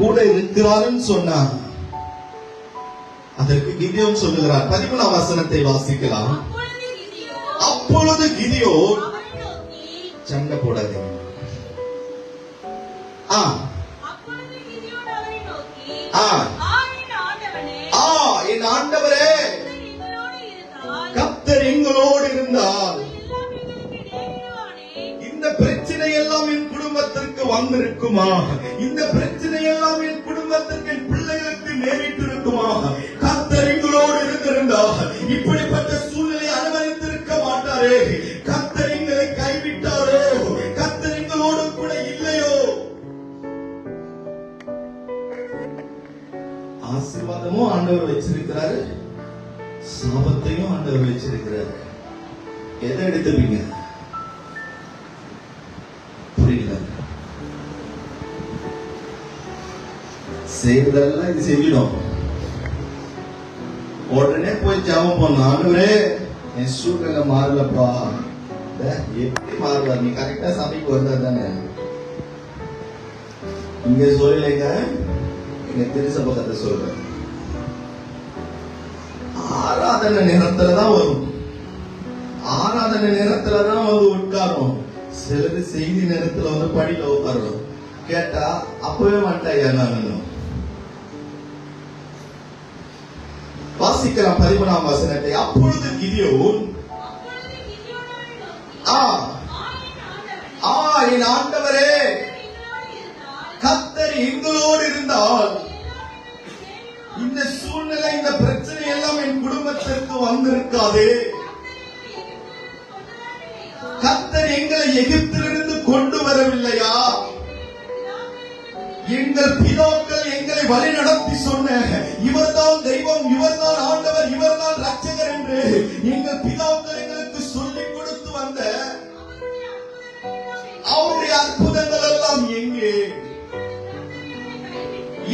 கூட இருக்கிறார்னு சொன்னார். அதற்கு கிதியோன் சொல்லுகிறார். 13ஆம் வசனத்தை வாசிக்கலாம். அப்பொழுது கிதியோன், சண்டை போடாதீங்க, என் ஆண்டவரே, கர்த்தர் எங்களோடு இருந்தால் இந்த பிரச்சனை எல்லாம் என் குடும்பத்திற்கு வந்திருக்குமா? இந்த பிரச்சனை எல்லாம் என் குடும்பத்திற்கு, என் பிள்ளைகளுக்கு நேரிட்டு இருக்குமா? கர்த்தர் எங்களோடு இருந்திருந்தால் இப்படிப்பட்ட சூழ்நிலை அனுமதித்திருக்க மாட்டாரே. கர்த்தர் எங்களை கைவிட்டாரோ? கர்த்தர் எங்களோடு கூட இல்லையோ? ஆசீர்வாதமும் ஆண்டவர் வச்சிருக்கிறாரு, சாபத்தையும் ஆண்டவர் வச்சிருக்கிறாரு. எதை எடுத்துப்பீங்க? புரியல. செய்வதெல்லாம் இது செய்யணும். உடனே போய் ஜெபம் பண்ண, ஆண்டவரே என் சூழ்நிலை மாறலப்பா. எப்படி மாறுவார்? நீ கரெக்டா சபைக்கு வந்தா தானே. இங்க சொல்லலைங்க, எங்க திருசபை கதை சொல்றேன். ஆராதனை நேரத்துலதான் வரும், ஆராதனை நேரத்துலதான் வந்து உட்காரும். சிலது செய்தி நேரத்துல வந்து படியில உட்காரணும். கேட்டா அப்பவே மாட்டாயா நான். வாசிக்கலாம் 13ஆம் வசனத்தை. அப்பொழுது கிதியோன், என் ஆண்டவரே, கர்த்தர் எங்களோடு இருந்தால் இந்த சூழ்நிலை, இந்த பிரச்சனை எல்லாம் என் குடும்பத்திற்கு வந்திருக்காது. கர்த்தர் எங்களை எகிப்திலிருந்து கொண்டு வரவில்லையா? எங்கள் பிதாக்கள் எங்களை வழி நடத்தி சொன்ன இவர்தான் தெய்வம், இவர்தான் ஆண்டவர், இவர்தான் ரட்சகர் என்று எங்கள் பிதாக்கள் எங்களுக்கு சொல்லிக் கொடுத்து வந்த அவருடைய அற்புதங்கள் எல்லாம் எங்கே?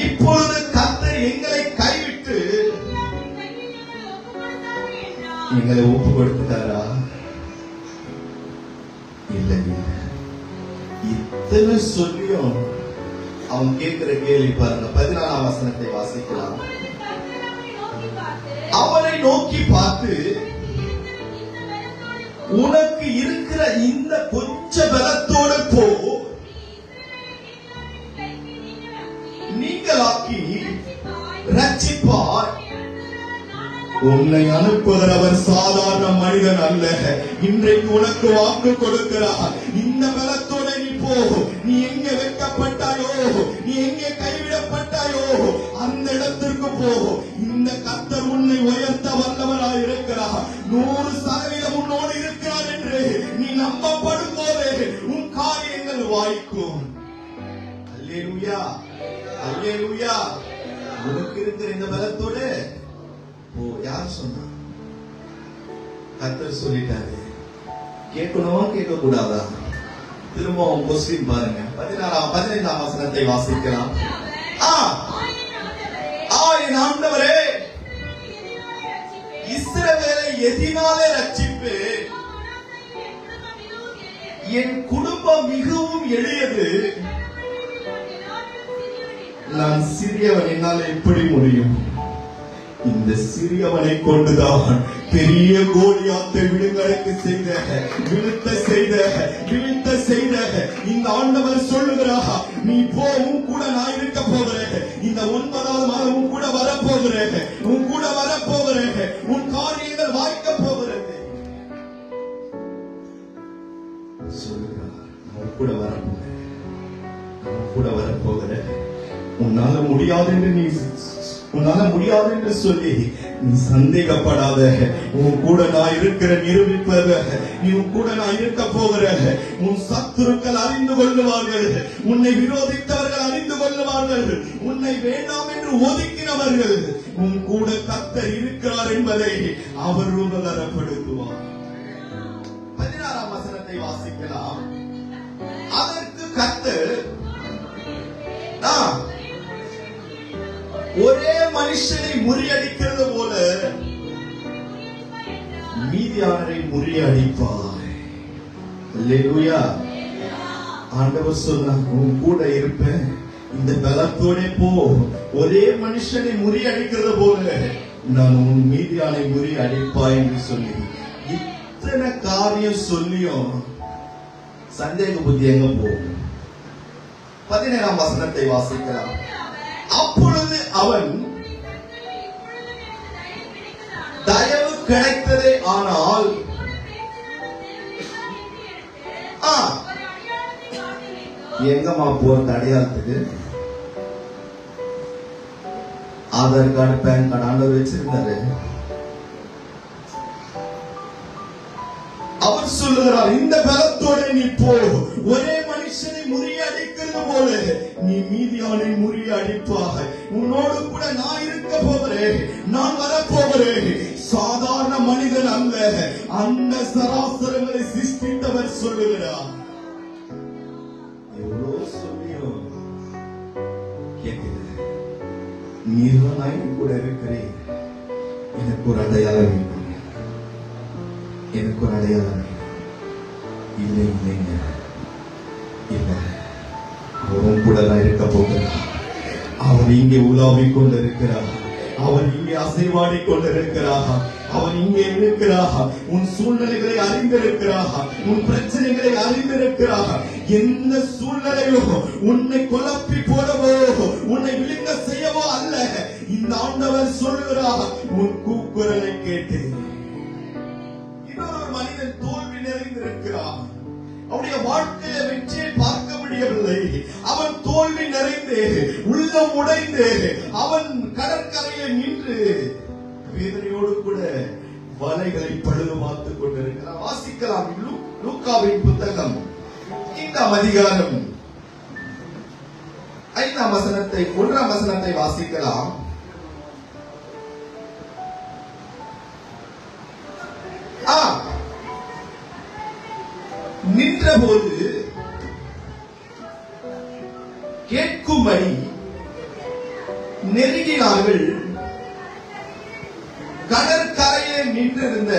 இப்பொழுது கர்த்தர் எங்களை கைவிட்டு எங்களை ஒப்பு கொடுத்துட்டாரா? இல்லை. இத்தனை சொல்லியும் அவன் கேட்கிற கேள்வி பாருங்க. 14ஆம் வசனத்தை வாசிக்கலாம். அவனை நோக்கி பார்த்து, உனக்கு இருக்கிற இந்த கொஞ்ச பலத்தோடு போ, நீங்களாக்கி ரட்சிப்பார். உன்னை அனுப்புகிற அவர் சாதாரண மனிதன் அல்ல. இன்றைக்கு உனக்கு வாக்கு கொடுக்கிறார். இந்த பலத்தோட நீ போ. நீ எங்கே வெட்கப்பட்டாயோ, நீ எங்கே கைவிடப்பட்டாயோ அந்த இடத்திற்கு போ. இந்த கர்த்தர் உன்னை உயர்த்த வல்லவராய் இருக்கிறார். 100% உன்னோடு இருக்கிறார் என்று நீ நம்பப்படும் போது உன் காரியங்கள் வாய்க்கும். அல்லேலூயா, அல்லேலூயா. உனக்கு இருக்கிற இந்த பலத்தோட யார் சொன்னா? கர்த்தர் சொல்லிட்டாரு. கேட்கணுமா கேட்க கூடாதா? திரும்பவும் கொஸ்டின் பாருங்க. 15ஆம் வசனத்தை வாசிக்கலாம். என் ஆண்டவரே, இஸ்ரவேலை எதினாலே ரட்சிப்பு? என் குடும்பம் மிகவும் எளியது, நான் சிறியவன், என்னால் எப்படி முடியும்? இந்த சிறியவனை கொண்டுதான் பெரிய கோலியாத்தை விடுதலைக்கு செய்த இந்த ஆண்டவர் சொல்லுகிறார், நீ போ, உன் கூட நான் இருக்க போகிறேன். இந்த 9ஆவது மாதம் கூட வரப்போகிறேன், உன் கூட வரப்போகிறேன், உன் காரியங்கள் வாய்க்க போகிறது சொல்லுகிறார். உன் கூட வரப்போகிறேன், கூட வரப்போகிறேன். உன்னால முடியாது என்று சொல்லி நீ சந்தேகப்படாத. உன் கூட நான் இருக்கிற நிரூபிப்பத, நீ உன் கூட நான் இருக்க போகிற. உன் சத்துருக்கள் அறிந்து கொள்ளுவார்கள், உன்னை விரோதித்தவர்கள் அறிந்து கொள்ளுவார்கள், உன்னை வேண்டாம் என்று ஒதுக்கினவர்கள் உன் கூட கர்த்தர் இருக்கிறார் என்பதை அவர் உணரப்படுத்துவார். 16ஆம் வசனத்தை வாசிக்கலாம். அதற்கு கர்த்தர், ஒரே மனுஷனை முறியடிக்கிறது போல மீதியானரை முறியடிப்பார். அல்லேலூயா. ஆண்டவர் சொன்னார், உன் கூட இருப்பேன், இந்த பலத்தோட போ. ஒரே மனுஷனை முறியடிக்கிறது போல நான் உன் மீதியானை முறியடிப்பாய் என்று சொல்லி இத்தனை காரியம் சொல்லியும் சந்தேக புத்தி எங்க போகும்? 17ஆம் வசனத்தை வாசிக்கலாம். அப்பொழுது அவன், தயவு கிடைத்ததே ஆனால் எங்கம்மா போறது அடையாளத்துக்கு? ஆதார் கார்டு, பேன் கார்டு ஆண்டவர் வச்சிருந்தாரு. அவர் சொல்லுகிறார், இந்த பலத்தோட நீ போ. ஒரே மனுஷனை முறியடிக்கிறது போல நீ மீதியானை முறியடிப்பாய். உன்னோடு கூட நான் இருக்க போகிறேன், நான் வரப்போகிறேன். சாதாரண மனிதன் அல்ல, அந்த சராசரங்களை சிருஷ்டித்தவர் சொல்லுகிறார். எவ்வளவு சொல்லியும் கேட்குது, நீதான் நான் கூட இருக்கிறேன். எனக்கு ஒரு அடையாளம் வேண்டும், எனக்கு ஒரு அடையாளம். இல்லை இல்லைங்க, இல்லை, அவரும் கூட தான் இருக்க போகிறார். அவர் இங்கே உலாவிக் கொண்டிருக்கிறார், அவர் இங்கே அசைவாடி கொண்டிருக்கிறார், அவர் இங்கே இருக்கிறார். உன் சூழ்நிலைகளை அறிந்திருக்கிறார், உன் பிரச்சனைகளை அறிந்திருக்கிறார். எந்த சூழ்நிலையும் உன்னை குழப்பி போடவோ உன்னை விழுங்க செய்யவோ அல்ல. இந்த ஆண்டவர் சொல்லுகிறார், உன் கூக்குரலை கேட்டு. இன்னொரு மனிதன் தோல்வி நிறைந்திருக்கிறார், அவனுடைய வாழ்க்கையில வெற்றியை பார்க்க முடியவில்லை. அவன் தோல்வி நிறைந்து உள்ளம் உடைந்து அவன் கடற்கரையில் நின்று வேதனையோடு கூட வலைகளை பழுது பார்த்துக் கொண்டிருக்கிறான். வாசிக்கலாம் லூக்காவின் புத்தகம் 5ஆம் அதிகாரம் 5ஆம் வசனத்தை 1ஆம் வசனத்தை வாசிக்கலாம். நின்றபோது கேட்கும்படி நெருங்கினார்கள். கடற்கரையே நின்றிருந்த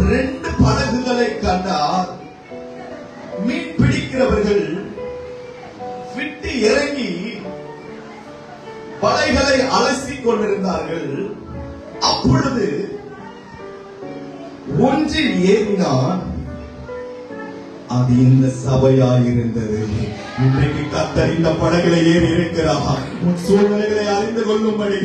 2 படகுகளை கண்டார். மீன் பிடிக்கிறவர்கள் விட்டு இறங்கி வலைகளை அலசிக் கொண்டிருந்தார்கள். அப்பொழுது ஒன்றில் ஏறினான். அது இந்த சபையாயிருந்தது. இன்றைக்கு கர்த்தர் இந்த படகுல ஏறி இருக்கிறார். உன் சூழ்நிலைகளை அறிந்து கொள்ளும்படி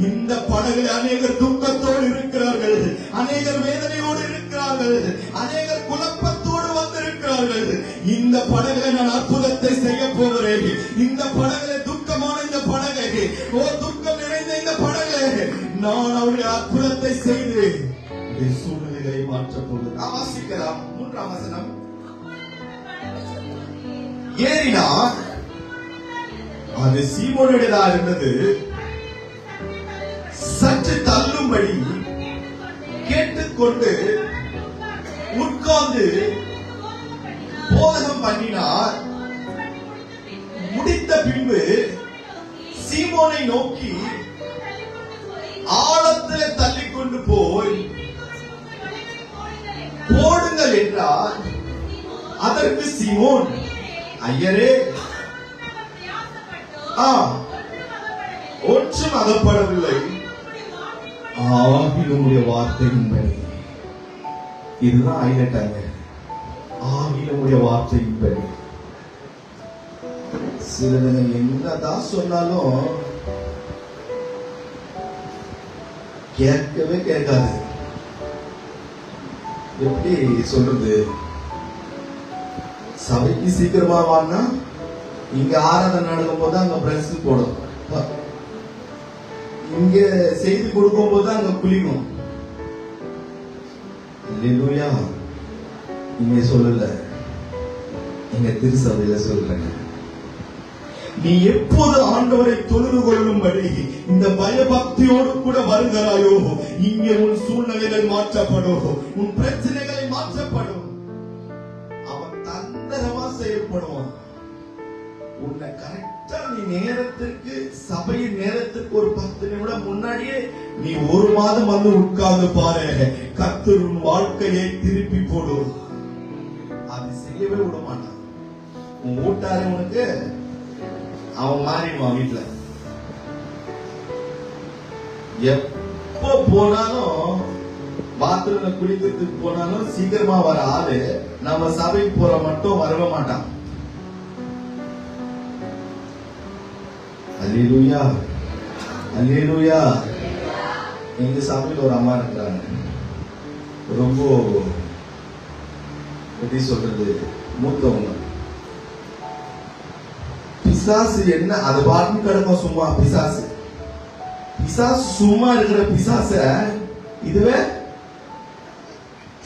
இந்த படகுல அநேகர் துக்கத்தோடு இருக்கிறார்கள், அநேகர் வேதனையோடு இருக்கிறார்கள், அநேகர் குழப்பத்தோடு வந்திருக்கிறார்கள். இந்த படகுல நான் அற்புதத்தை செய்ய போகிறேன். இந்த படகுல துக்கமான இந்த படகை, துக்கம் நிறைந்த இந்த படகை நான் அவருடைய அற்புதத்தை செய்து சூழ்நிலைகளை மாற்றப் போகிறது. வாசிக்கலாம் 3ஆம் வசனம். ஏறினார். அது சீமோனுடையதா இருந்தது. சற்று தள்ளும்படி கேட்டுக்கொண்டு உட்கார்ந்து போதகம் பண்ணினார். முடித்த பின்பு சீமோனை நோக்கி ஆழத்தில் தள்ளிக்கொண்டு போய் போடுங்கள் என்றார். அதற்கு சீமோன், ஐயரே, ஒன்றும் அகப்படவில்லை, ஆகிலுடைய வார்த்தையின்படி. இதுதான் ஹைலைட்டாங்க, ஆகிலுடைய வார்த்தையின்படி. சிலதுங்க என்னதான் சொன்னாலும் கேட்கவே கேட்காது. எப்படி சொல்றது? சபைக்கு சீக்கிரமா வான்னா இங்க ஆராதனை நடக்கும் போது அங்க பிரஸ் போடும், இங்க செய்தி கொடுக்கும் போது அங்க குளிக்கும். இல்லையா? இங்க சொல்லல, இங்க திருசபையில சொல்றேன். நீ எப்போது ஆண்டவரை தொழுது கொள்ளும்படி இந்த பயபக்தியோடு கூட வருகிறாயோ, இங்கே உன் சூழ்நிலைகள் மாற்றப்படும், உன் பிரச்சனைகளை மாற்றப்படும். அவன் தந்திரமா செயல்படுவான். உன்னை கரெக்டா நீ நேரத்திற்கு, சபையின் நேரத்திற்கு ஒரு 10 நிமிடம் முன்னாடியே நீ 1 மாதம் வந்து உட்கார்ந்து பாரு, கர்த்தர் உன் வாழ்க்கையை திருப்பி போடும். அது செய்யவே விட மாட்டான். உன் வீட்டாரு உனக்கு அவன் மாறிடுவான் வீட்டுல. எப்ப போனாலும் பாத்ரூம்ல குளிக்கிறதுக்கு போனாலும் சீக்கிரமா வர ஆளு நம்ம சபைக்கு போற மட்டும் வரவே மாட்டான். அல்லேலூயா, அல்லேலூயா. எங்க சபையில் ஒரு அம்மா இருக்கிறாங்க, ரொம்ப எப்படி சொல்றது, மூத்தவங்க. பிசாசு என்ன அது பாட்டு கிடக்கும் சும்மா. பிசாசு சும்மா இருக்கிற பிசாச இதுவே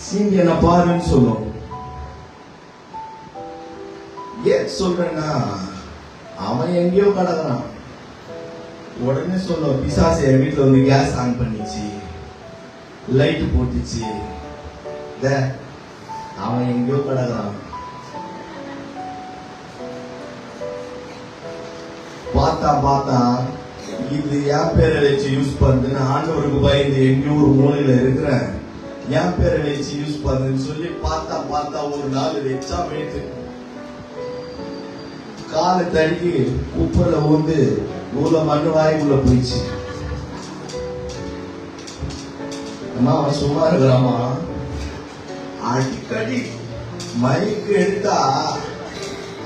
சீண்டி என்ன பாருன்னு சொல்லும். ஏன் சொல்றேன்னா, அவன் எங்கேயோ கிடக்குறான். உடனே சொல்லும், பிசாசு என் வீட்டுல வந்து கேஸ் ஆன் பண்ணிச்சு, லைட் போட்டுச்சு, அவன் எங்கேயோ கிடக்குறான். பார்த்தா இது என் பேரை வச்சு யூஸ் பண்ணுன்னு ஆண்டவருக்கு பயந்து எங்கேயோ ஒரு மூலையில இருக்கிறேன், என் பேரை வச்சு யூஸ் பண்ணுன்னு சொல்லி பார்த்தா ஒரு நாள் வச்சா மேட்டு காலை தடுக்கி குப்பையில ஊந்து ஊர்ல மண்ணு வாய்க்குள்ள போயிடுச்சு. அம்மா அவன் சும்மா இருக்கிறாமா, அடிக்கடி மைக்கு எடுத்தா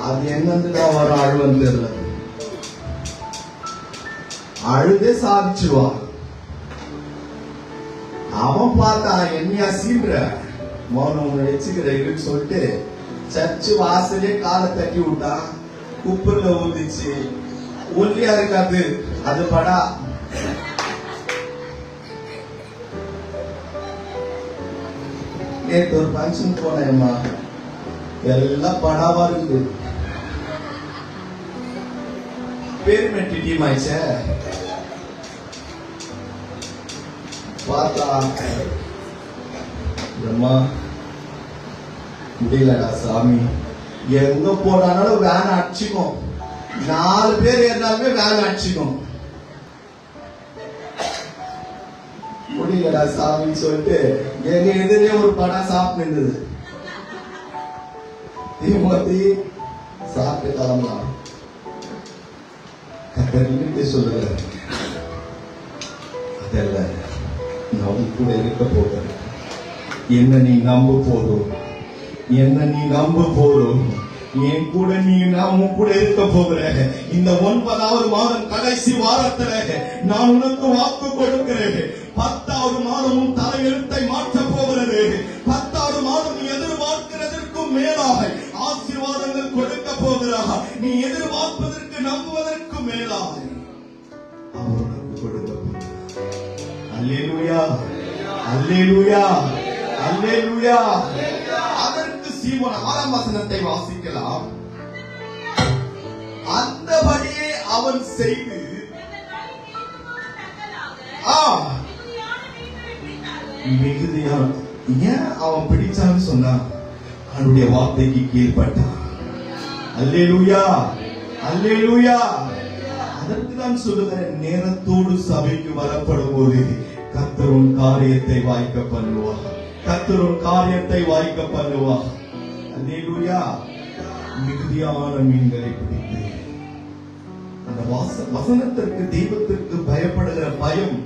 அது எங்கிருந்துதான் வரும் அழுவன்னு தெரியல, அழுதே சாதிச்சுவான். அவன் பார்த்தா என்னையா சீன்ற மௌனம் வச்சுக்கிறேன்னு சொல்லிட்டு சர்ச்சு வாசலே காலை தட்டி விட்டான், குப்பர்ல ஊதிச்சு, ஒல்லியா இருக்காது அது படா. நேற்று ஒரு ஃபங்க்ஷன் போனேம்மா, எல்லாம் படாவா இருக்குது. பேர்மெண்ட் டீம் ஆயிடுச்ச, பார்த்தா அம்மா முடியலடா சாமி, எங்க போனாலும் வேன் அடிச்சுக்கும், 4 பேர் ஏறினாலுமே வேன் அடிச்சுக்கும், முடியலடா சாமின்னு சொல்லிட்டு எங்க எதிரே ஒரு படம் சாப்பிட்டு இருந்தது. தீமூர்த்தி சாப்பிட்டு கிளம்பலாம் சொல்லுற அதல்ல, நான் கூட இருக்க போகிறேன். என்ன நீ நம்ப போதும், என்ன நீ நம்ப போதும், என் கூட நீ நான் கூட இருக்க போகிற. இந்த 9வது மாதம் கடைசி வாரத்துல நான் உனக்கு வாக்கு கொடுக்கிறேன். 10வது மாதமும் தலையெழுத்தை மாற்ற போகிறது. 10வது மாதம் நீ எதிர்பார்க்கிறதற்கும் மேலாக ஆசீர்வாதங்கள் கொடுக்க போகிறார். நீ எதிர்பார்ப்பதற்கு நம்புவதற்கு மேலாக அவர் உனக்கு கொடுக்க போகிறார். அல்லேலூயா, அல்லேலூயா, அல்லேலூயா. அதற்கு சீமோன் 6ஆம் வசனத்தை வாசிக்கலாம். அந்தபடியே அவன் செய்து மிகுதியான ஏன் அவன் பிடிச்சான்னு சொன்னா, அவனுடைய வார்த்தைக்கு கீழ்பட்டான். அல்லேலூயா, அல்லேலூயா. அதற்கு தான் சொல்லுகிறேன், நேரத்தோடு சபைக்கு வரப்படும் போது கர்த்தர் உன் காரியத்தை வாய்க்க பண்ணுவார், கர்த்தர் உன் காரியத்தை வாய்க்க பண்ணுவார். அல்லேலூயா. மிகுதியான மீன்களை பிடித்து அந்த வசனத்திற்கு தெய்வத்திற்கு பயப்படுகிற பயம்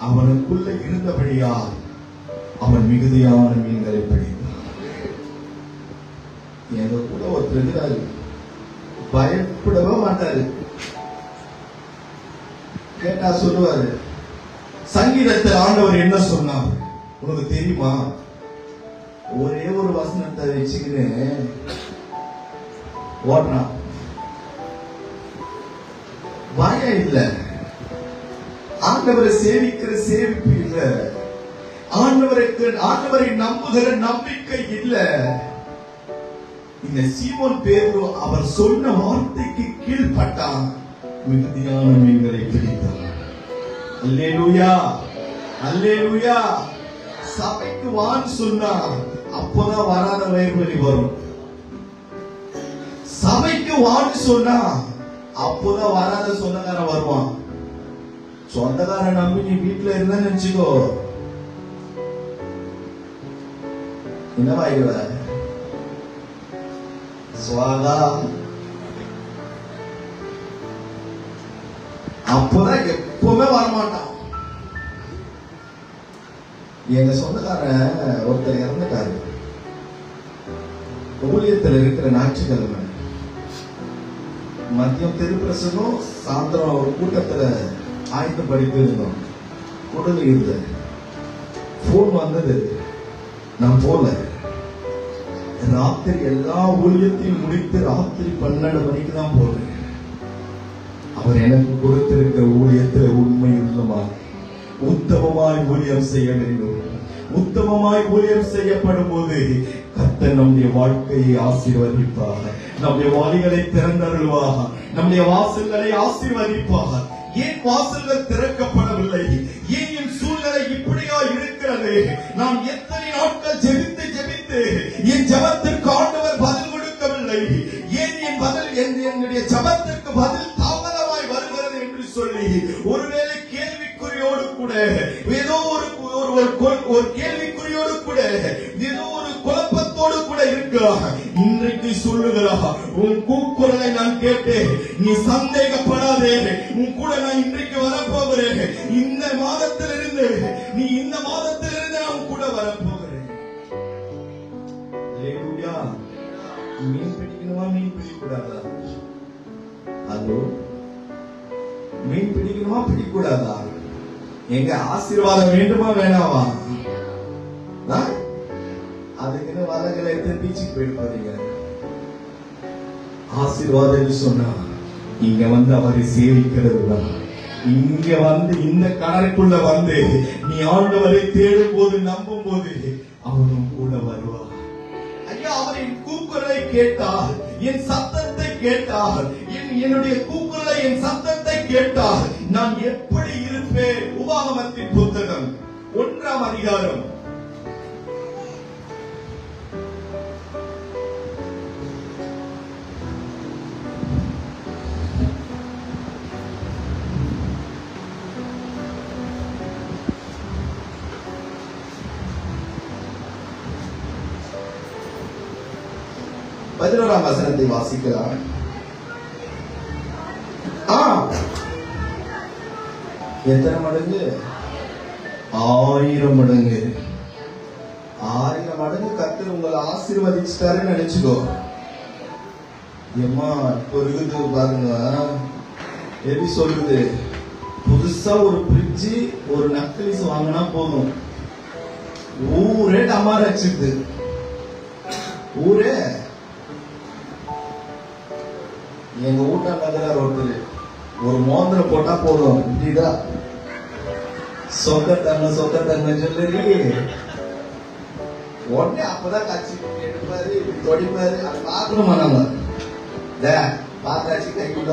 அவனுக்குள்ள இருந்தபடியா அவன் மிகுதியான மீன்களை பிடித்தான். எங்க கூட ஒருத்தர் இருக்கிறாரு, பயப்படவே மாட்டாரு. கேட்டா சொல்லுவாரு, சங்கீதத்தில் ஆண்டவர் என்ன சொன்னார் உனக்கு தெரியுமா? ஒரே ஒரு வசனத்தை வச்சுக்கின்னு ஓடுறான். பயம் இல்ல, ஆண்டவரை சேவிக்கிற சேவிப்பு இல்ல, ஆண்டவரை நம்புகிற நம்பிக்கை இல்ல. இந்த சீமோன் பேதுரு அவர் சொன்ன வார்த்தைக்கு கீழ்பட்டான், மிகுதியான மீன்களை பிடித்தார். அல்லேலூயா, அல்லேலூயா. சபைக்கு வான்னு சொன்னா அப்பதான் வராத வயிறு வரும். சபைக்கு வான்னு சொன்னா அப்பதான் வராத சொந்தக்காரன் வருவான். சொந்தக்காரன் நம்பி நீ வீட்டுல இருந்தா நினைச்சுக்கோ, என்னவாயிடுவ? சுவாகா. அப்பதான் எப்பவுமே வரமாட்டான். எங்க சொந்தக்காரன் ஒருத்தர் இறந்துட்டாரு. ஊழியத்தில் இருக்கிற ஞாயிற்றுக்கிழமை மதியம் திருப்பிரசனம், சாயந்தரம் ஒரு கூட்டத்துல ஆயத்த படிப்பு இருந்தோம். குடல் இருந்த போன் வந்தது, நான் போல. ராத்திரி எல்லா ஊழியத்தையும் முடித்து ராத்திரி 12 மணிக்கு தான் போறேன். அவர் எனக்கு கொடுத்திருக்கிற ஊழியத்தில் உண்மை உள்ளமாய் உத்தமமாய் ஊழியம் செய்ய வேண்டும். உத்தமமாய் ஊழியம் செய்யப்படும் போது கர்த்தர் நம்முடைய வாழ்க்கையை ஆசீர்வதிப்பார். நம்முடைய வழிகளை திறந்தருள்வார். நம்முடைய வாசல்களை ஆசீர்வதிப்பார். ஏன் வாசல்கள் திறக்கப்படவில்லை? ஏன் என் சூழ்நிலை இப்படியா இருக்கிறது? நான் எத்தனை நாட்கள் ஜெபித்து ஜெபித்து என் ஜெபத்திற்கு ஆண்டவர் பதில் கொடுக்கவில்லை. ஏன் என்னுடைய ஜெபத்திற்கு பதில் தாமதமாய் வருகிறது என்று சொல்லி ஒருவேளை கேள்விக்குறியோடு கூட ஏதோ ஒரு கேள்விக்குறியோடு கூட ஏதோ ஒரு குழப்பத்தோடு கூட இருக்கிறார். இன்றைக்கு சொல்லுகிறார், உன் கூக்குரலை நான் கேட்டேன், நீ சந்தேகப்படாதே, உன் கூட நான் இன்றைக்கு வரப்போகிறேன். இந்த மாதத்திலிருந்து நான் கூட வரப்போகிறேன். மீன் பிடிக்கணுமா, மீன் பிடிக்கூடாதா? ஹலோ, மீன் பிடிக்கணுமா, பிடிக்கூடாதா? எங்க ஆசீர்வாதம் வேண்டுமா வேணாவா? அதுக்குன்னு வலைகளை எடுத்து பீச்சுக்கு போயிட்டு போறீங்க. ஆசீர்வாதம் சொன்னா இங்க வந்து அவரை சேவிக்கிறது தான். இங்க வந்து இந்த கடற்குள்ள வந்து நீ ஆண்டவரை தேடும் போது, நம்பும் போது அவனும் கூட வருவார். ஐயா, அவரின் கூக்குரலை கேட்டால், என் சத்தத்தை கேட்டால், என்னுடைய கூக்குரலை, என் சத்தத்தை கேட்டால் நான் எப்படி இருப்பேன்? உபாகமத்தின் புத்தகம் 1ஆம் அதிகாரம் 11ஆம் வசனத்தை வாசிக்கலாம். எத்தனை மடங்கு? 1000 மடங்கு. 1000 மடங்கு கர்த்தர் உங்களை ஆசீர்வதிச்சிட்டாருன்னு நினைச்சுக்கோ. எம்மா இப்போ இருக்குது பாருங்க, எப்படி சொல்றது, புதுசா ஒரு பிரிட்ஜ் ஒரு நக்லிஸ் வாங்கினா போதும், ஊரே டமார் அடிச்சுது. ஊரே எங்க வீட்டாண்டாங்க ஒருத்தர் ஒரு மோந்திரம் போட்டா போதும், இப்படிதான் சொக்கத்தங்க சொல்லி உடனே அப்பதான் காட்சி எடுப்பாரு, இப்படி தொடிப்பாரு. அது பார்க்கணுமா? நம்ம பார்த்தாச்சு கைக்குள்ள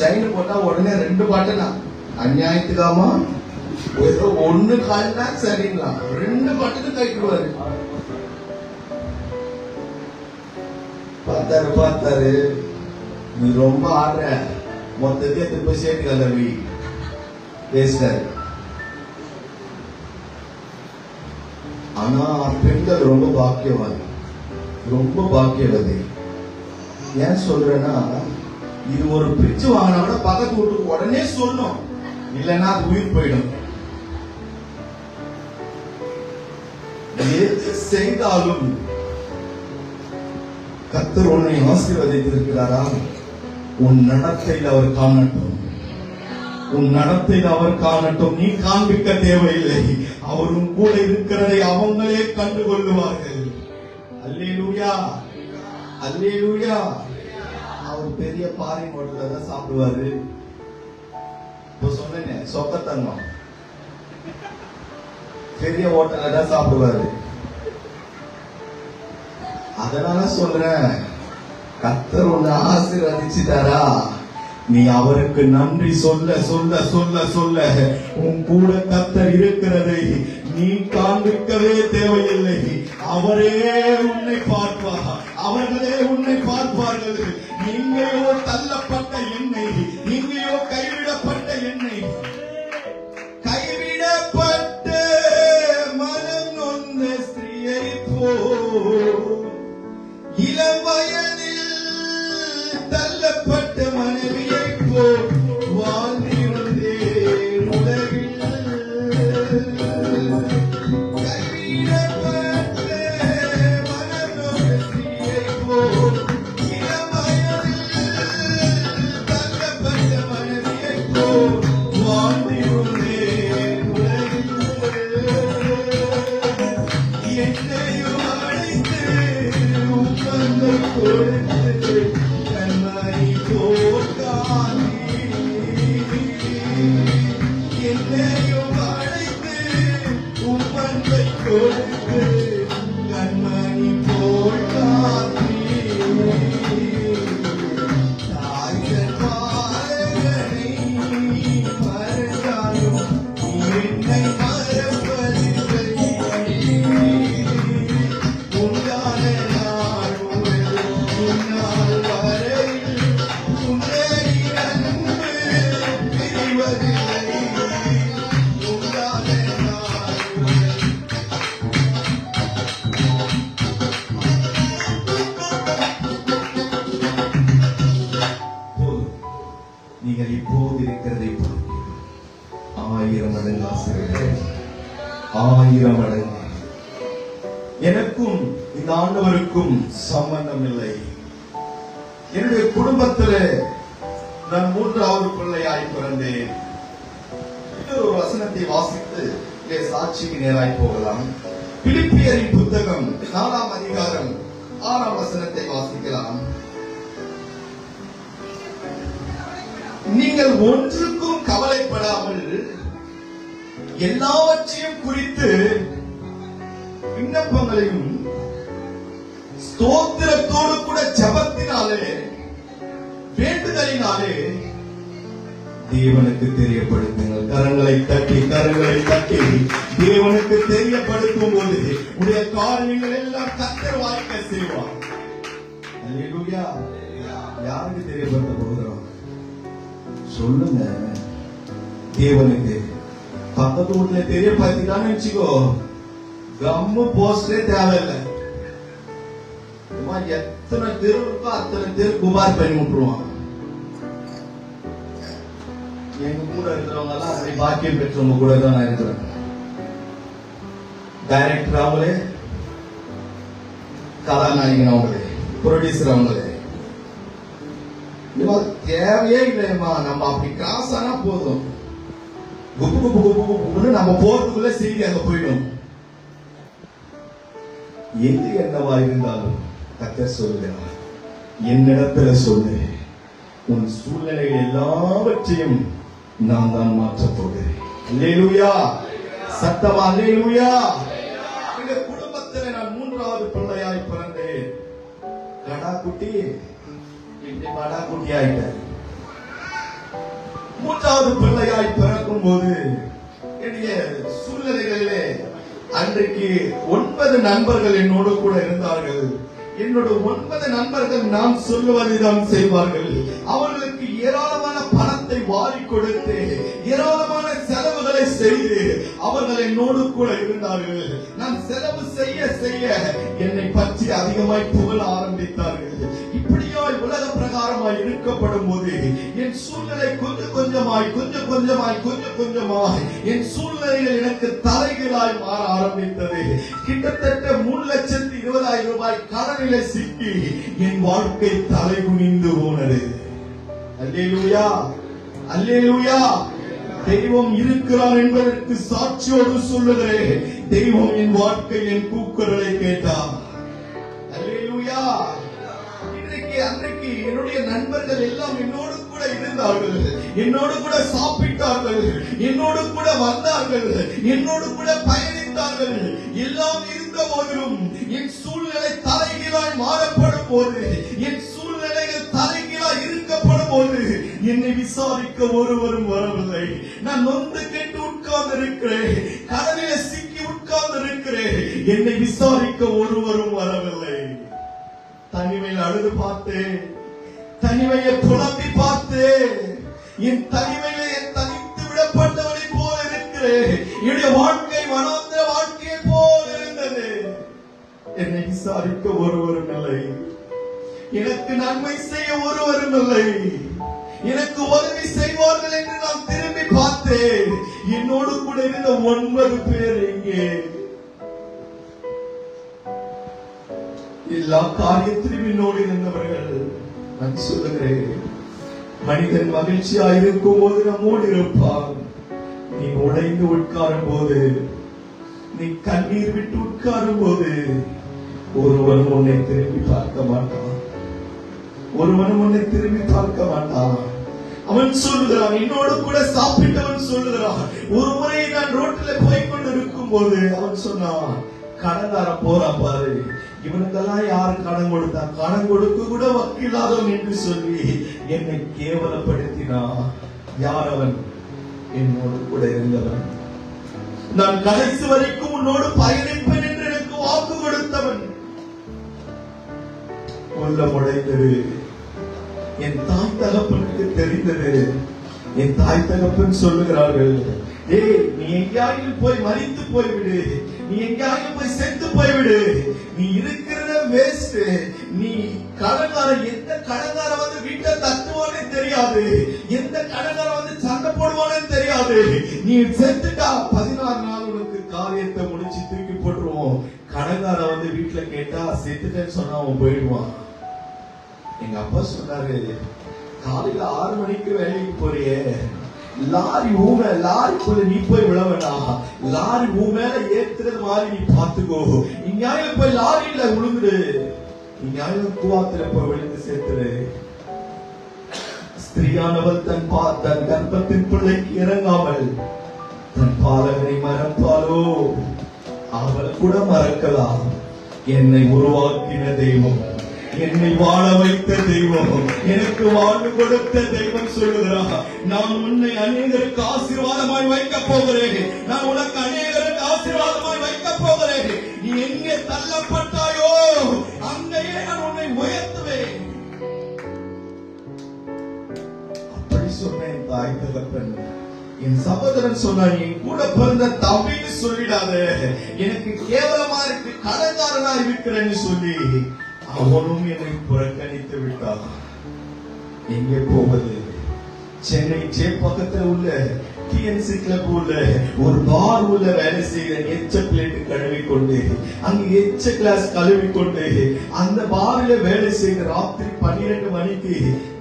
செயின் போட்டா உடனே 2 பாட்டுனா அநியாயத்துக்காமா ஒண்ணு கால்னா சரிங்களா, 2 பாட்டுக்கு கைக்குவாரு. பார்த்தாரு, நீ ரொம்ப ஆடுற, மொத்தத்தையே திரும்ப சேர்த்து கலவி பேசுறாரு. ஆனா பெண்கள் ரொம்ப பாக்கியவதி. ஏன் சொல்றேன்னா, இது ஒரு பிரிட்ஜ் வாங்கினா கூட பக்கத்து வீட்டுக்கு உடனே சொல்லணும், இல்லைன்னா அது உயிர் போயிடும். எது செய்தாலும் கர்த்தர் உன்னை ஆசீர்வதித்திருக்கிறாரா? உன் நடத்தையில் அவர் காணட்டும். நீ காண்பிக்க தேவையில்லை. அவரும் கூட இருக்கிறதை அவங்களே கண்டு கொள்ளுவார்கள். அல்லேலூயா, அல்லேலூயா. அவர் பெரிய பாறை ஹோட்டல்ல தான் சாப்பிடுவாரு. இப்போ சொன்னேன், சொக்கத்தங்கம் பெரிய ஹோட்டல்ல தான் சாப்பிடுவாரு. அதனால சொல்றேன், கர்த்தர் உன்னை ஆசீர்வதிச்சிட்டாரா, நீ அவருக்கு நன்றி சொல்ல சொல்ல சொல்ல சொல்ல உன் கூட கர்த்தர் இருக்கிறதை நீ காண்பிக்கவே தேவையில்லை. அவரே உன்னை பார்ப்பார், அவர்களே உன்னை பார்ப்பார்கள். எங்கேயோ தள்ளப்பட்ட எண்ணெய், எங்கேயோ கைவிடப்பட்ட எண்ணெய், கைவிடப்பட்ட மனம் நொந்த ஸ்திரியை போ இளம் வயதில் தள்ளப்பட்ட நீங்கள் இப்போது இருக்கிறதை 1000 மடங்கு ஆசீர்வதிக்கிறேன். 1000 மடங்கு. எனக்கும் இந்த ஆண்டவருக்கும் சம்பந்தம் இல்லை. என்னுடைய குடும்பத்தில் நான் 3வது பிள்ளையாய் பிறந்தேன். இன்னொரு வசனத்தை வாசித்து சாட்சிக்கு நேராய் போகலாம். பிலிப்பியரின் புத்தகம் 4ஆம் அதிகாரம் 6ஆம் வசனத்தை வாசிக்கலாம். நீங்கள் ஒன்றுக்கும் கவலைப்படாமல் எல்லாவற்றையும் குறித்து விண்ணப்பங்களையும் ஸ்தோத்திரத்தோடு கூட ஜெபத்தினாலே வேண்டுதலினாலே தேவனுக்கு தெரியப்படுத்துங்கள். கரங்களை தட்டி தேவனுக்கு தெரியப்படுத்தும் போது உடைய காரியங்கள் எல்லாம் கர்த்தர் வாய்க்க செய்வார். அல்லேலூயா. யாருக்கு தெரியப்படுத்த போகிறோம்? சொல்லுங்க. தேவனுக்கு. பக்கத்து வீட்டுல தெரியப்படுத்திட்டான்னு வச்சுக்கோ, கம்மு போஸ்டே தேவையில்லை. எத்தனை தெரு இருக்கோ அத்தனை தெரு குமார் பண்ணி விட்டுருவான். எங்க கூட இருக்கிறவங்க எல்லாம் அப்படி பாக்கியம் பெற்றவங்க கூட தான் நான் இருக்கிறேன். டைரக்டர் அவங்களே, கதாநாயகன் அவங்களே, ப்ரொடியூசர் அவங்களே. தேவையே இல்லையம்மா, நம்ம அப்படி கிராஸ் ஆனா போதும், குப்பு குப்பு குப்பு குப்புன்னு நம்ம போறதுக்குள்ள செய்தி அங்க போயிடும். எது என்னவா இருந்தாலும் கர்த்தர் சொல்லுகிறார், என்னிடத்துல சொல்லு, உன் சூழ்நிலைகள் எல்லாவற்றையும் நான் தான் மாற்றப் போகிறேன். அல்லேலூயா. சத்தமா அல்லேலூயா. இந்த குடும்பத்தில் நான் 3வது பிள்ளையாய் பிறந்தேன். கடா குட்டி படா குட்டி ஆயிட்டேன். 3வது பிள்ளையாய் பிறக்கும் போது என்னுடைய சூழ்நிலைகளிலே அன்றைக்கு 9 நண்பர்கள் என்னோடு கூட இருந்தார்கள். என்னோட 9 நண்பர்கள் நாம் சொல்லுவதைதான் செய்வார்கள். அவர்களுக்கு ஏராளமான பணத்தை வாரி கொடுத்து ஏராளமான செலவுகளை செய்து அவர்கள் என்னோடு கூட இருந்தார்கள். நான் செலவு செய்ய செய்ய என்னை பற்றி அதிகமாய் புகழ ஆரம்பித்தார்கள். இப்படியாய் உலக பிரகாரமாய் இருக்கப்படும் போது என் சூழ்நிலை கொஞ்சம் கொஞ்சமாய் என் சூழ்நிலைகள் எனக்கு தலைகளாய் மாற ஆரம்பித்தது. கிட்டத்தட்ட 3,20,000 ரூபாய் கடனிலே சிக்கி என் வாழ்க்கை தலை குனிந்து போனது. அல்லேலூயா. அல்லேலூயா. தெய்வம் இருக்கிறார் என்பதற்கு சாட்சியோடு சொல்லுகிறேன். தெய்வம் என் வாழ்க்கை, என் கூக்குரலை கேட்டார். அல்லேலூயா. அன்றைக்கு என்னுடைய நண்பர்கள் எல்லாம் என்னோடு கூட இருந்தார்கள், என்னோடு கூட சாப்பிட்டார்கள், என்னோடு கூட வந்தார்கள், என்னோடு கூட பயணித்தார்கள். எல்லாம் இருந்த போதிலும் என் சூழ்நிலை தலைகீழாய் மாறப்படும் போது, என் சூழ்நிலைகள் தலைகீழாய் இருக்கப்படும் போது என்னை விசாரிக்க ஒருவரும் வரவில்லை. நான் நொந்து கெட்டு உட்கார்ந்து இருக்கிறேன், கடலில் சிக்கி உட்கார்ந்து இருக்கிறேன். என்னை விசாரிக்க ஒருவரும் வரவில்லை. தனிமையில் அழுது பார்த்தேன், தனிமையை புலம்பி பார்த்தேன். என் தனிமையிலே என் தனித்து விடப்பட்டவனை போல இருக்கிறேன். என்னுடைய வாழ்க்கை வனாந்திர வாழ்க்கையை போல இருந்தது. என்னை விசாரிக்க ஒருவரும் இல்லை, எனக்கு நன்மை செய்ய ஒருவரும் இல்லை, எனக்கு உதவி செய்வார்கள் என்று நான் திரும்பி பார்த்தேன். என்னோடு கூட இருந்த 9 பேர் எங்கே? எல்லா காரியத்திலும் என்னோடு இருந்தவர்கள். நான் சொல்லுகிறேன், மனிதன் மகிழ்ச்சியா இருக்கும் போது நம்மோடு இருப்பான். நீ உடைந்து உட்காரும் போது, நீ கண்ணீர் விட்டு உட்காரும் போது ஒருவன் உன்னை திரும்பி பார்க்க மாட்டான். ஒருவன் உன்னை திரும்பி பார்க்க மாட்டான். அவன் சொல்லுகிறான், என்னோடு கூட சாப்பிட்டவன் சொல்லுகிறான், ஒரு முறை நான் ரோட்டில் போய்கொண்டு இருக்கும் போது அவன் சொன்னான், கடன்கார போறா பாரு, இவனுக்கெல்லாம் யாரு கடன் கொடுத்தா, கடன் கொடுக்க கூட வக்கில்லாதவன் என்று சொல்லி என்னை கேவலப்படுத்தினான். யார் அவன்? என்னோடு கூட இருந்தவன். நான் கடைசி வரைக்கும் உன்னோடு பயணிப்பேன் என்று எனக்கு வாக்கு கொடுத்தவன். உள்ளம் உடைந்தது. என் தாய் தகப்பனுக்கு தெரிந்தது. என் தாய் தகப்பன் சொல்லுகிறார்கள், ஏய், நீ எங்கேயாயும் போய் மரித்து போய்விடு, நீ எங்கேயாயும் போய் செத்து போய்விடு, நீ இருக்கிறத வேஸ்ட். நீ கடன்கார, எந்த கடன்கார வந்து வீட்டை தட்டுவானே தெரியாது, எந்த கடங்காரன் வந்து சண்டை போடுவானு தெரியாது. நீ செத்துட்டா 16 நாள் உனக்கு காரியத்தை முடிச்சு தூக்கி போட்டுருவோம். கடங்காரன் வந்து வீட்டுல கேட்டா செத்துட்டேன்னு சொன்னா அவன் போயிடுவான். எங்க அப்பா சொன்னாரு, காலையில 6 மணிக்கு வேலைக்கு போறியே, லாரிக்குள்ள நீ போய் விழ வேண்டாம், லாரி உன் மேல ஏத்துறது மாதிரி நீ பாத்துக்கோ. நீ நியாயம் போய் லாரியில விழுந்துடு, நீ நியாயம் கூவாத்துல போய் விழுந்து சேர்த்துடு. ஸ்திரீயானவள் தன் கர்ப்பத்தின் பிள்ளைக்கு இறங்காமல் தன் பாலகனை மறப்பாளோ? அவள் கூட மறக்கலாம். என்னை உருவாக்கின தெய்வம், என்னை வாழ வைத்த தெய்வம், எனக்கு வாழ்வு கொடுத்த தெய்வம் சொல்லுகிறார், நான் உன்னை அநேகருக்கு ஆசீர்வாதமாய் வைக்க போகிறேன். நான் உனக்கு அநேகருக்கு ஆசீர்வாதமாய் வைக்க போகிறேன். நீ எங்கே தள்ளப்பட்டாயோ அங்கேயே நான் உன்னை உயர்த்துவேன். அப்படி சொன்னேன் தாய் தகப்பன். என் சகோதரன் சொன்னான், என் கூட பிறந்த தம்பின்னு சொல்லிடாத, எனக்கு கேவலமா இருக்கு, கடன்காரனா இருக்கிறேன்னு சொல்லி அவனும் என்னை புறக்கணித்து விட்டான். எங்கே போவது? சென்னை பக்கத்துல உள்ள டிஎன்சி கிளப் உள்ள ஒரு பார் உள்ள வேலை செய்கிறேன். எச்ச பிளேட் கழுவி கொண்டு, அங்க எச்ச கிளாஸ் கழுவி கொண்டு, அந்த பார்ல வேலை செய்கிற ராத்திரி 12 மணிக்கு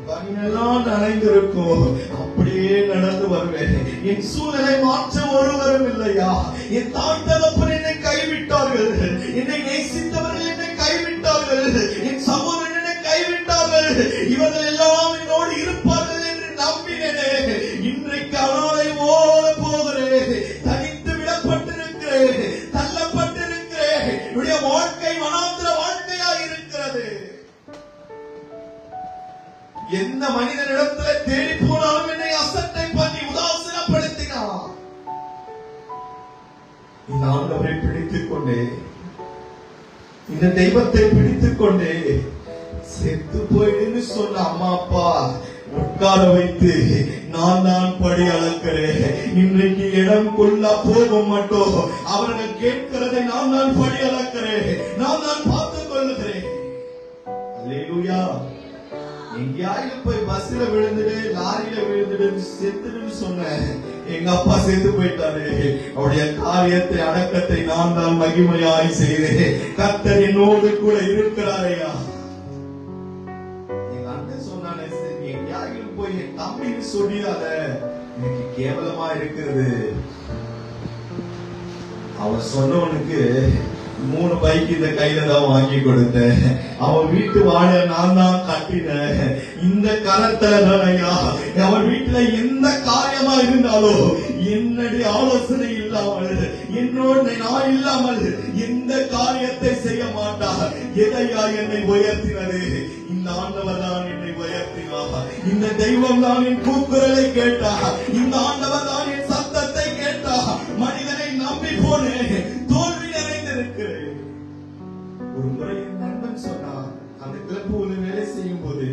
பணியெல்லாம் நனைந்திருக்கும். அப்படியே நடந்து வருவேன். என் சூழலை மாற்ற ஒருவரும் இல்லையா? என் தாய் தகப்பன் என்னை கைவிட்டார்கள், என்னை நேசித்தவர்கள் என்னை கைவிட்டார்கள், என் சகோதரன் என்னை கைவிட்டார்கள். இவர்கள் எல்லாம் என்னோடு இருப்பார்கள் என்று நம்பினேன். இன்றைக்கு அனாதை ஓட போகிறேன், தனித்து விடப்பட்டிருக்கிறேன், தள்ளப்பட்டிருக்கிறேன். என்னுடைய வாழ்க்கை வனாந்திர வாழ்க்கையா இருக்கிறது. எந்த மனிதனிடத்துல தேடி போனாலும் என்னை அசட்டை பண்ணி உதாசீனப்படுத்தினான். இந்த ஆண்டவரை பிடித்துக் கொண்டே, இந்த தெய்வத்தை பிடித்துக் கொண்டே செத்து போயிடுன்னு சொன்ன அம்மா அப்பா உட்கார வைத்து நான் தான் படி அளக்கிறேன். இன்றைக்கு இடம் கொள்ள போக மாட்டோம். அவர்கள் கேட்கிறதை நான் தான் படி அளக்கிறேன், நான் தான் பார்த்துக் கொள்ளுகிறேன். அல்லேலூயா. எங்கேயாவது போய் பஸ்ல விழுந்துடு, லாரியில விழுந்துடு, செத்துடுன்னு சொன்னேன். எங்க அப்பா செத்து போயிட்டாரு. அவருடைய காரியத்தை அடக்கத்தை நான் தான் மகிமையாய் செய்தேன். கர்த்தர் என்னோடு கூட இருக்கிறாரையா. எங்க அண்ணன் சொன்னானே, சரி எங்கேயாவது போய் என் தம்பின்னு சொல்லிடாத, எனக்கு கேவலமா இருக்கிறது. அவர் சொன்னவனுக்கு 3 பைக் இந்த கையில தான் வாங்கி கொடுத்தேன். அவன் வீட்டு வாழ நான் தான் கட்டினேன். இந்த கரத்துல தானையா அவன் வீட்டுல எந்த காரியமா இருந்தாலும் என்னுடைய ஆலோசனை இல்லாமல், என்னோட நான் இல்லாமல் எந்த காரியத்தை செய்ய மாட்டார். எதையா என்னை உயர்த்தினது? இந்த ஆண்டவர் தான் என்னை உயர்த்தினார். இந்த தெய்வம் தான் என் கூக்குரலை கேட்டார். இந்த ஆண்டவர் தான் என் சத்தத்தை கேட்டார். மனிதனை நம்பி போனேன், தோல்வி நிறைந்திருக்கிறேன். ஒரு முறை என் நண்பன் சொன்னான், அந்த கிளப் உள்ள வேலை செய்யும் போது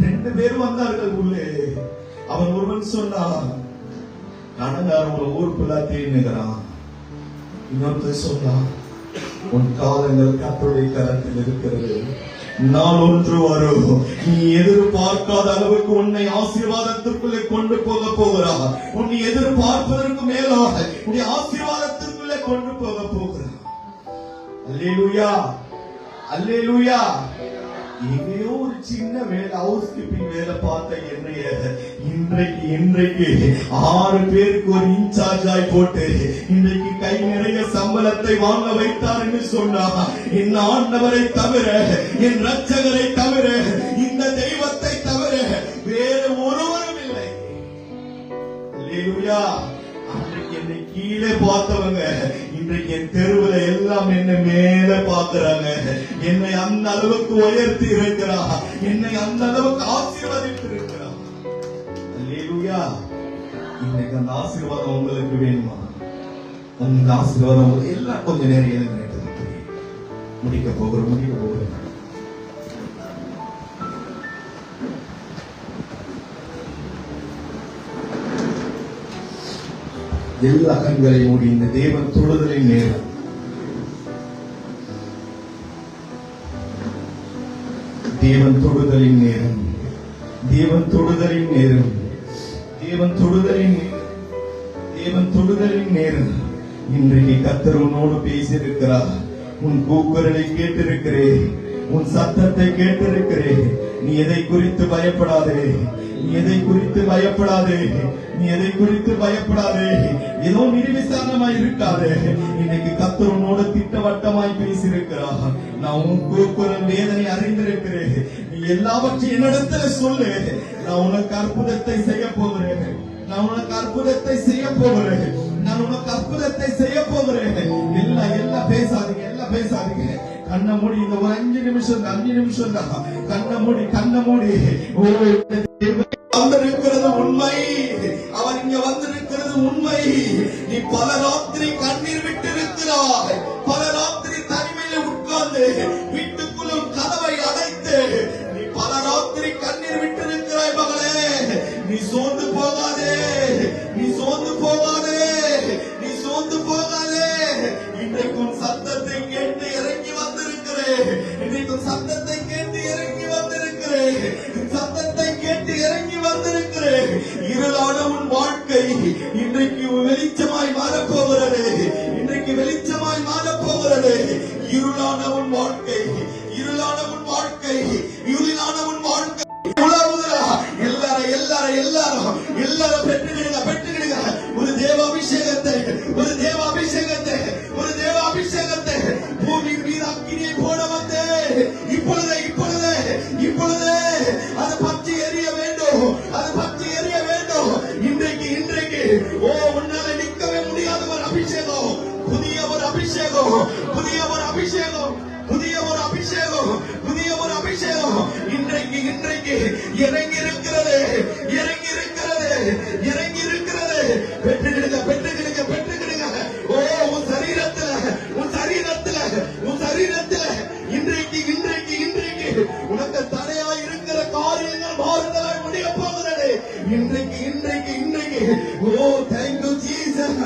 2 பேர் வந்தார்கள் உள்ளே. அவன் ஒருவன் சொன்னான், கடங்காரன் ஊர் புல்லாத்தேன்னுகிறான். இன்னொருத்தர் சொன்னான், உன் காலங்கள் கர்த்தருடைய கரத்தில் இருக்கிறது, நாள் ஒன்று வரும், நீ எதிர்பார்க்காத அளவுக்கு உன்னை ஆசீர்வாதத்திற்குள்ளே கொண்டு போக போகிறார். உன்னை எதிர்பார்ப்பதற்கு மேலாக உன்னை ஆசீர்வாதத்திற்குள்ளே கொண்டு போக போகிறார். அல்லேலூயா, அல்லேலூயா. எங்கேயோ ஒரு சின்ன வேலை, ஹவுஸ் கீப்பிங் வேலை பார்த்த என்னைய இன்றைக்கு 6 பேருக்கு ஒரு இன்சார்ஜ் ஆகி போட்டு இன்றைக்கு கை நிறைய சம்பளத்தை வாங்க வைத்தார் என்று சொன்னா, என் ஆண்டவரை தவிர, என் ரட்சகரை தவிர, இந்த தெய்வத்தை தவிர வேறு ஒருவரும் இல்லை. அல்லேலூயா. அன்றைக்கு என்னை கீழே பார்த்தவங்க இன்றைக்கு என் தெருவுல எல்லாம் என்னை மேல பாக்குறாங்க. என்னை அந்த அளவுக்கு உயர்த்தி இருக்கிறார், என்னை அந்த அளவுக்கு ஆசீர்வதித்து இருக்கிறார். அல்லேலூயா. இன்னைக்கு அந்த ஆசீர்வாதம் உங்களுக்கு வேணுமா? அந்த ஆசீர்வாதம் எல்லாம் கொஞ்ச நேரம் எழுந்து முடிக்க போகிறோம். எல்லா கண்களையும் மூடி இந்த தேவன் தொடுதலின் நேரம், தேவன் தொடுதலின் நேரம், தேவன் தொடுதலின் நேரம். தேவன் தொடுதலின் நேரம். இன்றைக்கு கர்த்தர் உன்னோடு பேசியிருக்கிறார். உன் கூக்குரலை கேட்டிருக்கிறேன், உன் சத்தத்தை கேட்டிருக்கிறேன். நீ எதை குறித்து பயப்படாதே, நீ எதை குறித்து பயப்படாதே, நீ எதை குறித்து பயப்படாதே. ஏதோ நிர்விசாரமாய் இருக்காதே. இன்னைக்கு கர்த்தர் உன்னோடு திட்டவட்டமாய் பேசியிருக்கிறார். நான் உன் கூக்குரல் வேதனை அறிந்திருக்கிறேன். நீ எல்லாவற்றையும் என்னிடத்துல சொல்லு. நான் உனக்கு அற்புதத்தை செய்ய போகிறேன். நான் உனக்கு அற்புதத்தை செய்ய போகிறேன். நான் உனக்கு அற்புதத்தை செய்ய போகிறேன். எல்லாம் பேசாதீங்க. கண்ணை மூடி. இந்த ஒரு 5 நிமிஷம் தான். கண்ணை மூடி. ஓ, வந்திருக்கிறது உண்மை. அவர் இங்க வந்திருக்கிறது உண்மை. நீ பல ராத்திரி கண்ணீர் விட்டு இருக்கிறாய். பல ராத்திரி தனிமையில உட்கார்ந்து வீட்டுக்குள்ளும் கதவை அடைத்து நீ பல ராத்திரி கண்ணீர் விட்டு இருக்கிறாய் மகளே. நீ சோர்ந்து போகாதே. இன்றைக்கும் சத்தத்தை கேட்டு இறங்கி வந்திருக்கிறேன். இருளான உன் வாழ்க்கை இன்றைக்கு வெளிச்சமாய் மாறப்போகிறது. இருளான உன் வாழ்க்கை எல்லாரும் பெற்றுக்கிடுங்க. ஒரு தேவ அபிஷேகத்தை பூமியின் மீது அக்கினியை போட வந்தே. இப்பொழுது அது பற்றி எரிய வேண்டும். இன்றைக்கு ஓ, உன்னால நிற்கவே முடியாத ஒரு அபிஷேகம். புதிய ஒரு அபிஷேகம் இன்றைக்கு இறங்கி இருக்கிறது. பெற்றுக்கிடுங்க. ஓ, உன் சரீரத்துல இன்றைக்கு உனக்கு தடையா இருக்கிற காரியங்கள் மாறுதலாய் முடிய போகிறது. இன்றைக்கு ஓ, தேங்க்யூ ஜீசஸ்.